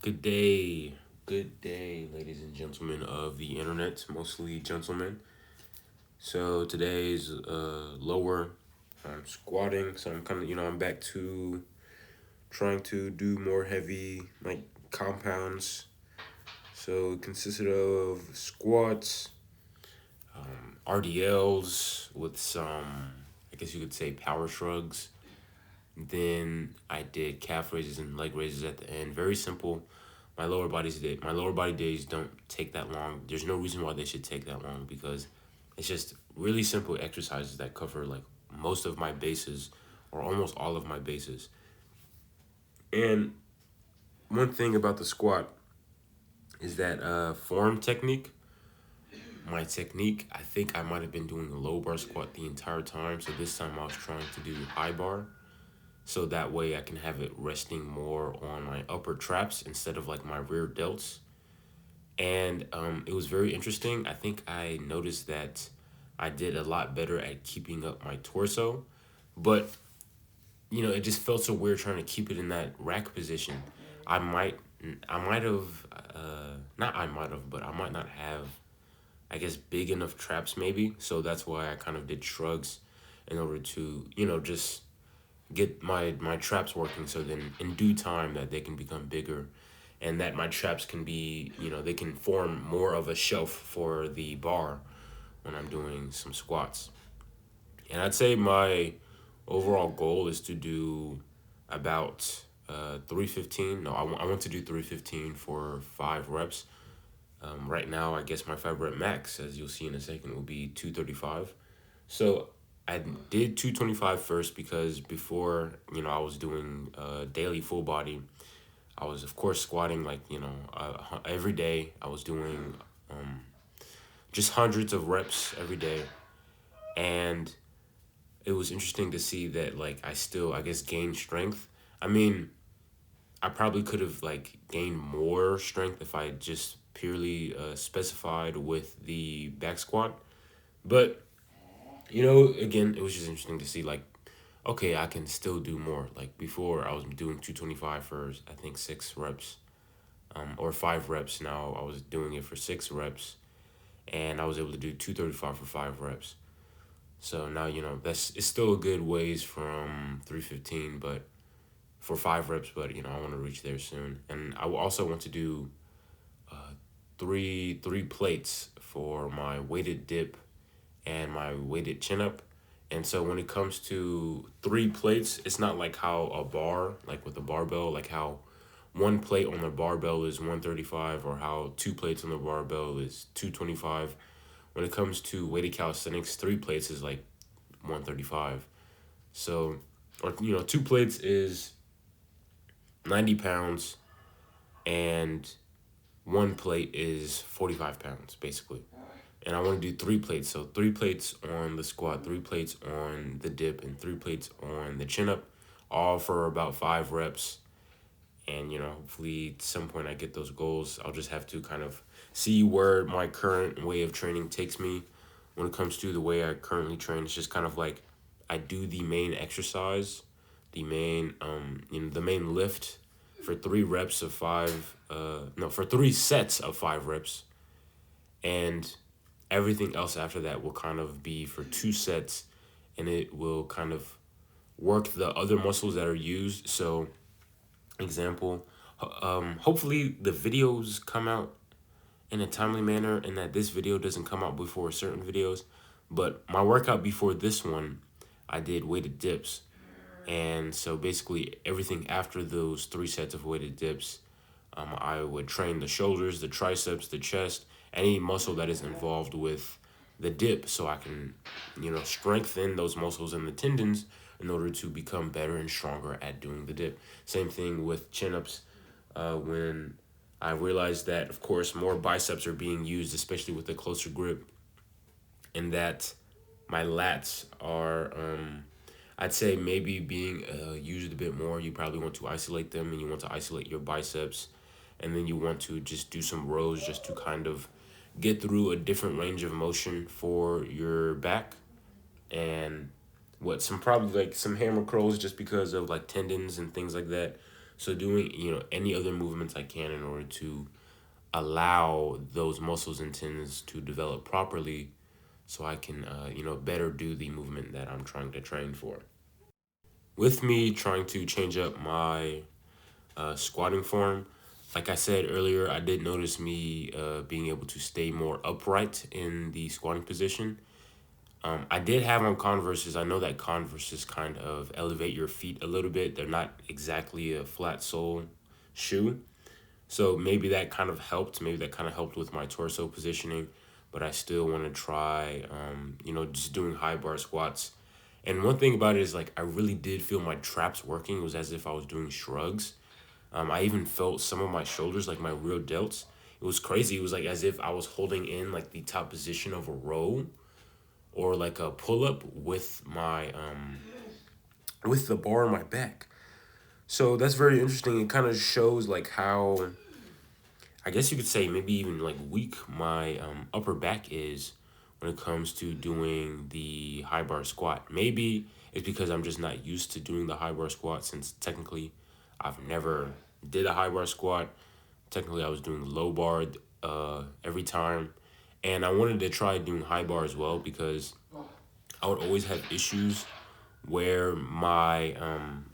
Good day, ladies and gentlemen of the internet, mostly gentlemen. So today's lower squatting. So I'm kind of I'm back to trying to do more heavy like compounds. So it consisted of squats, RDLs with some, I guess you could say, power shrugs. Then I did calf raises and leg raises at the end. Very simple. My lower body days don't take that long. There's no reason why they should take that long because it's just really simple exercises that cover like most of my bases or almost all of my bases. And one thing about the squat is that form technique. My technique, I think I might have been doing a low bar squat the entire time. So this time I was trying to do high bar. So that way I can have it resting more on my upper traps instead of like my rear delts. And it was very interesting. I think I noticed that I did a lot better at keeping up my torso, but it just felt so weird trying to keep it in that rack position. I might, I might have, not I might have, but I might not have, I guess, big enough traps maybe. So that's why I kind of did shrugs in order to, just get my traps working so then in due time that they can become bigger and that my traps can be they can form more of a shelf for the bar when I'm doing some squats. And I'd say my overall goal is to do about 315. No, I want to do 315 for 5 reps. Right now I guess my 5 rep max, as you'll see in a second, will be 235. So I did 225 first because before, I was doing daily full body. I was, of course, squatting like, every day. I was doing just hundreds of reps every day. And it was interesting to see that, like, I still, I guess, gained strength. I mean, I probably could have, like, gained more strength if I had just purely specified with the back squat. But again, it was just interesting to see like, okay, I can still do more. Like before, I was doing 225 for I think 6 reps, or 5 reps. Now I was doing it for 6 reps, and I was able to do 235 for 5 reps. So now that's it's still a good ways from 315, but for 5 reps. But I want to reach there soon, and I will also want to do three plates for my weighted dip and my weighted chin up. And so when it comes to 3 plates, it's not like how a bar, like with a barbell, like how one plate on the barbell is 135 or how 2 plates on the barbell is 225. When it comes to weighted calisthenics, 3 plates is like 135. So, or 2 plates is 90 pounds and one plate is 45 pounds, basically. And I want to do 3 plates. So 3 plates on the squat, 3 plates on the dip, and 3 plates on the chin up, all for about 5 reps. And hopefully at some point I get those goals. I'll just have to kind of see where my current way of training takes me. When it comes to the way I currently train, it's just kind of like I do the main exercise, the main lift for 3 reps of five. No, for 3 sets of 5 reps, and everything else after that will kind of be for 2 sets, and it will kind of work the other muscles that are used. So example, hopefully the videos come out in a timely manner and that this video doesn't come out before certain videos. But my workout before this one, I did weighted dips. And so basically everything after those 3 sets of weighted dips, I would train the shoulders, the triceps, the chest, any muscle that is involved with the dip so I can, strengthen those muscles and the tendons in order to become better and stronger at doing the dip. Same thing with chin-ups. When I realized that, of course, more biceps are being used, especially with a closer grip, and that my lats are, I'd say, maybe being used a bit more. You probably want to isolate them, and you want to isolate your biceps, and then you want to just do some rows just to kind of get through a different range of motion for your back. And some probably like some hammer curls just because of like tendons and things like that. So doing, any other movements I can in order to allow those muscles and tendons to develop properly so I can, better do the movement that I'm trying to train for. With me trying to change up my squatting form, like I said earlier, I did notice me being able to stay more upright in the squatting position. I did have on Converses. I know that Converses kind of elevate your feet a little bit. They're not exactly a flat sole shoe. So maybe that kind of helped. Maybe that kind of helped with my torso positioning. But I still want to try, just doing high bar squats. And one thing about it is like I really did feel my traps working. It was as if I was doing shrugs. I even felt some of my shoulders, like my rear delts. It was crazy. It was like as if I was holding in like the top position of a row or like a pull up with my with the bar on my back. So that's very interesting. It kind of shows like how I guess you could say maybe even like weak my upper back is when it comes to doing the high bar squat. Maybe it's because I'm just not used to doing the high bar squat since technically I've never did a high bar squat. Technically I was doing low bar every time. And I wanted to try doing high bar as well because I would always have issues where my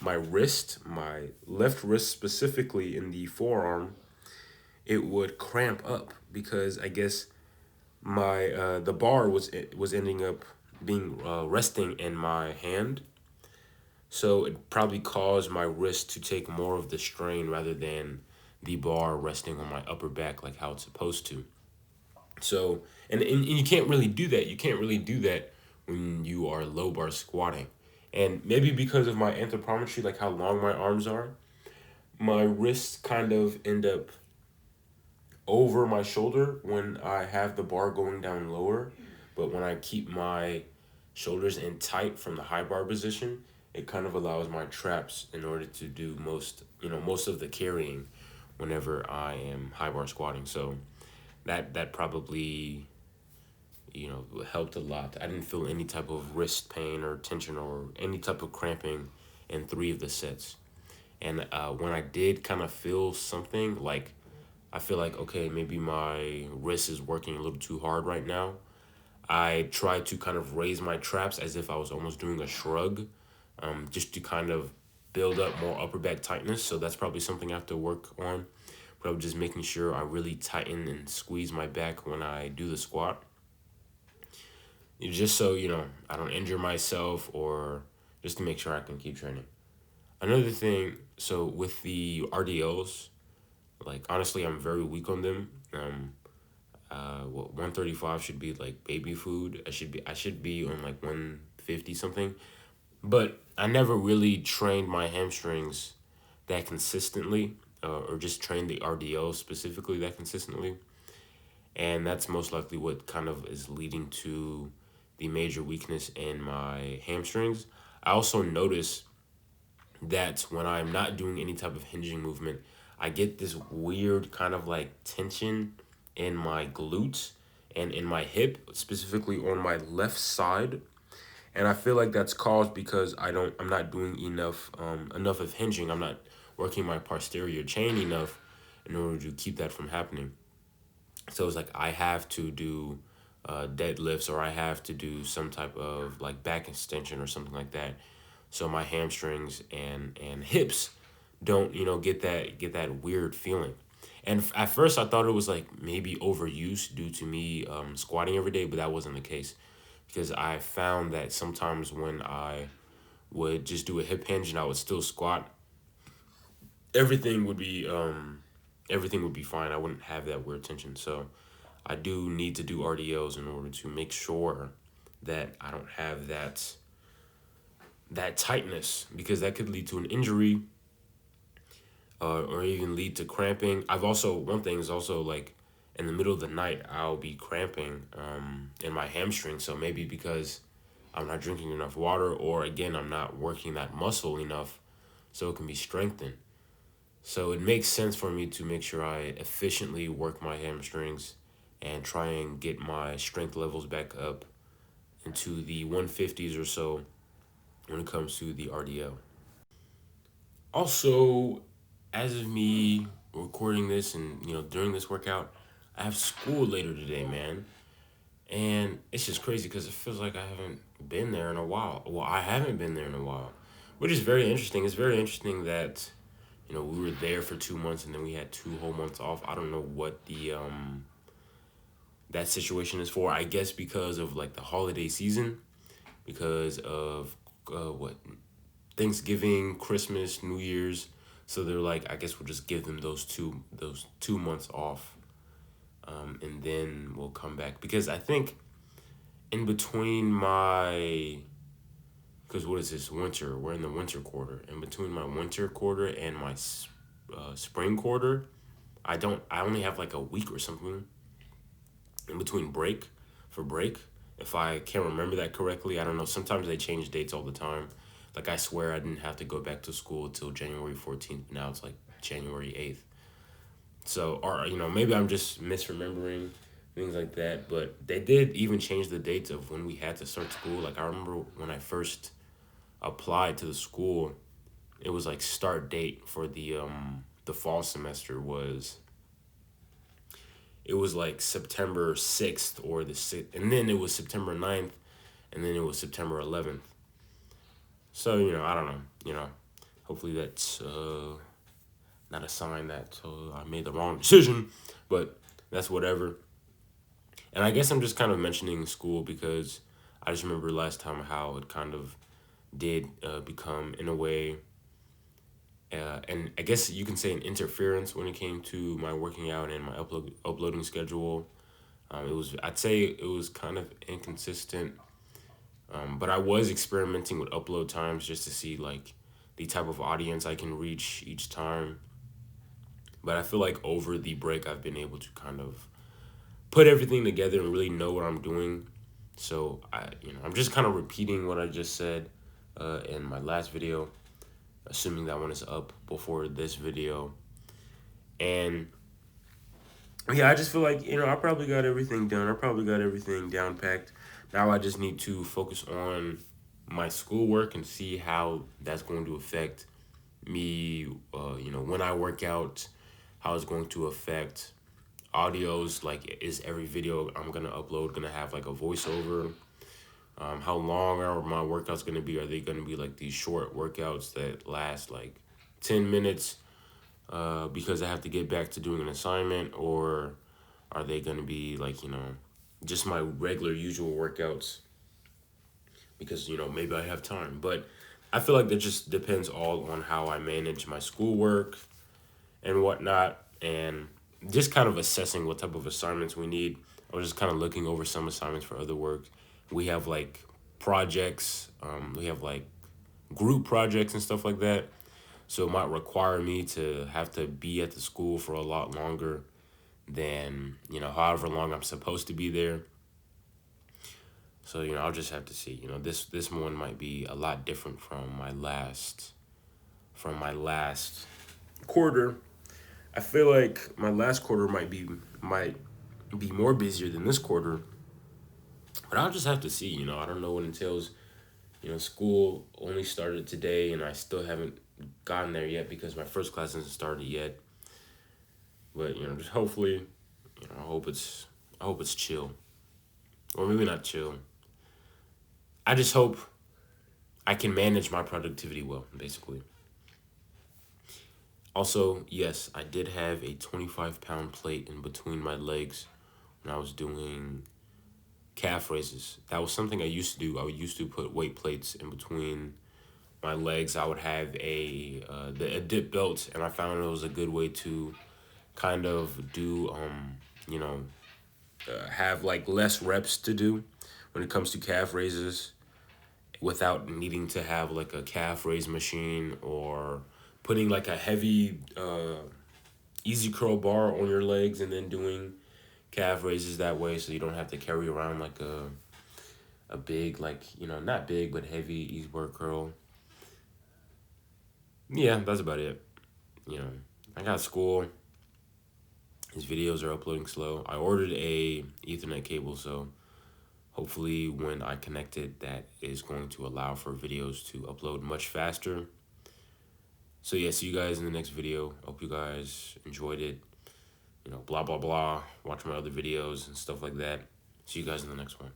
wrist, my left wrist specifically in the forearm, it would cramp up because I guess my the bar was ending up being resting in my hand, so it probably caused my wrist to take more of the strain rather than the bar resting on my upper back like how it's supposed to. So and you can't really do that. You can't really do that when you are low bar squatting. And maybe because of my anthropometry, like how long my arms are, my wrists kind of end up over my shoulder when I have the bar going down lower. But when I keep my shoulders in tight from the high bar position, it kind of allows my traps in order to do most of the carrying whenever I am high bar squatting. So that probably helped a lot. I didn't feel any type of wrist pain or tension or any type of cramping in three of the sets. And when I did kind of feel something like I feel like okay, maybe my wrist is working a little too hard right now, I tried to kind of raise my traps as if I was almost doing a shrug, just to kind of build up more upper back tightness. So that's probably something I have to work on. Probably just making sure I really tighten and squeeze my back when I do the squat. Just so, I don't injure myself or just to make sure I can keep training. Another thing, so with the RDLs, like honestly, I'm very weak on them. 135 should be like baby food. I should be on like 150 something. But I never really trained my hamstrings that consistently, or just trained the RDL specifically that consistently. And that's most likely what kind of is leading to the major weakness in my hamstrings. I also notice that when I'm not doing any type of hinging movement, I get this weird kind of like tension in my glutes and in my hip, specifically on my left side. And I feel like that's caused because I'm not doing enough of hinging. I'm not working my posterior chain enough in order to keep that from happening. So it's like I have to do deadlifts or I have to do some type of like back extension or something like that. So my hamstrings and hips don't get that weird feeling. And at first I thought it was like maybe overuse due to me squatting every day, but that wasn't the case because I found that sometimes when I would just do a hip hinge and I would still squat, everything would be everything would be fine. I wouldn't have that weird tension. So I do need to do RDLs in order to make sure that I don't have that tightness because that could lead to an injury or even lead to cramping. I've also one thing is also like in the middle of the night I'll be cramping in my hamstring. So maybe because I'm not drinking enough water or again I'm not working that muscle enough so it can be strengthened. So it makes sense for me to make sure I efficiently work my hamstrings and try and get my strength levels back up into the 150s or so when it comes to the RDL. Also, as of me recording this and during this workout, I have school later today, man. And it's just crazy because it feels like I haven't been there in a while. Well, I haven't been there in a while, which is very interesting. It's very interesting that we were there for 2 months and then we had 2 whole months off. I don't know what the that situation is for. I guess because of like the holiday season, because of what Thanksgiving, Christmas, New Year's. So they're like, I guess we'll just give them those 2 months off, and then we'll come back because I think in between my because what is this winter? We're in the winter quarter. In between my winter quarter and my spring quarter, I don't. I only have like a week or something in between break. If I can't remember that correctly, I don't know. Sometimes they change dates all the time. Like I swear I didn't have to go back to school until January 14th. But now it's like January 8th. So, or maybe I'm just misremembering things like that. But they did even change the dates of when we had to start school. Like I remember when I first applied to the school, it was like start date for the fall semester was it was like September 6th or the 6th, and then it was September 9th, and then it was September 11th. So, I don't know, hopefully that's not a sign that I made the wrong decision, but that's whatever. And I guess I'm just kind of mentioning school because I just remember last time how it kind of did become, in a way, and I guess you can say an interference when it came to my working out and my uploading schedule. I'd say it was kind of inconsistent, but I was experimenting with upload times just to see like the type of audience I can reach each time. But I feel like over the break, I've been able to kind of put everything together and really know what I'm doing. So I'm just kind of repeating what I just said in my last video, assuming that one is up before this video. And yeah, I just feel like, I probably got everything done. I probably got everything down packed. Now I just need to focus on my schoolwork and see how that's going to affect me, when I work out, how it's going to affect audios. Like, is every video I'm going to upload going to have like a voiceover? How long are my workouts going to be? Are they going to be like these short workouts that last like 10 minutes because I have to get back to doing an assignment? Or are they going to be like, just my regular usual workouts because, maybe I have time? But I feel like that just depends all on how I manage my schoolwork and whatnot, and just kind of assessing what type of assignments we need. I was just kind of looking over some assignments for other work. We have like projects, we have like group projects and stuff like that. So it might require me to have to be at the school for a lot longer than, however long I'm supposed to be there. So, I'll just have to see. This one might be a lot different from my last quarter. I feel like my last quarter might be more busier than this quarter, but I'll just have to see. I don't know what entails. School only started today, and I still haven't gotten there yet because my first class hasn't started yet. But just hopefully, I hope it's chill, or maybe not chill. I just hope I can manage my productivity well, basically. Also, yes, I did have a 25-pound plate in between my legs when I was doing calf raises. That was something I used to do. I used to put weight plates in between my legs. I would have a dip belt, and I found it was a good way to kind of do you know have like less reps to do when it comes to calf raises without needing to have like a calf raise machine or putting like a heavy easy curl bar on your legs and then doing calf raises that way, so you don't have to carry around like a big, like, not big but heavy easy bar curl. Yeah, that's about it. you know I got school. His videos are uploading slow. I ordered a Ethernet cable, so hopefully when I connect it, that is going to allow for videos to upload much faster. So yeah, see you guys in the next video. Hope you guys enjoyed it. Blah blah blah. Watch my other videos and stuff like that. See you guys in the next one.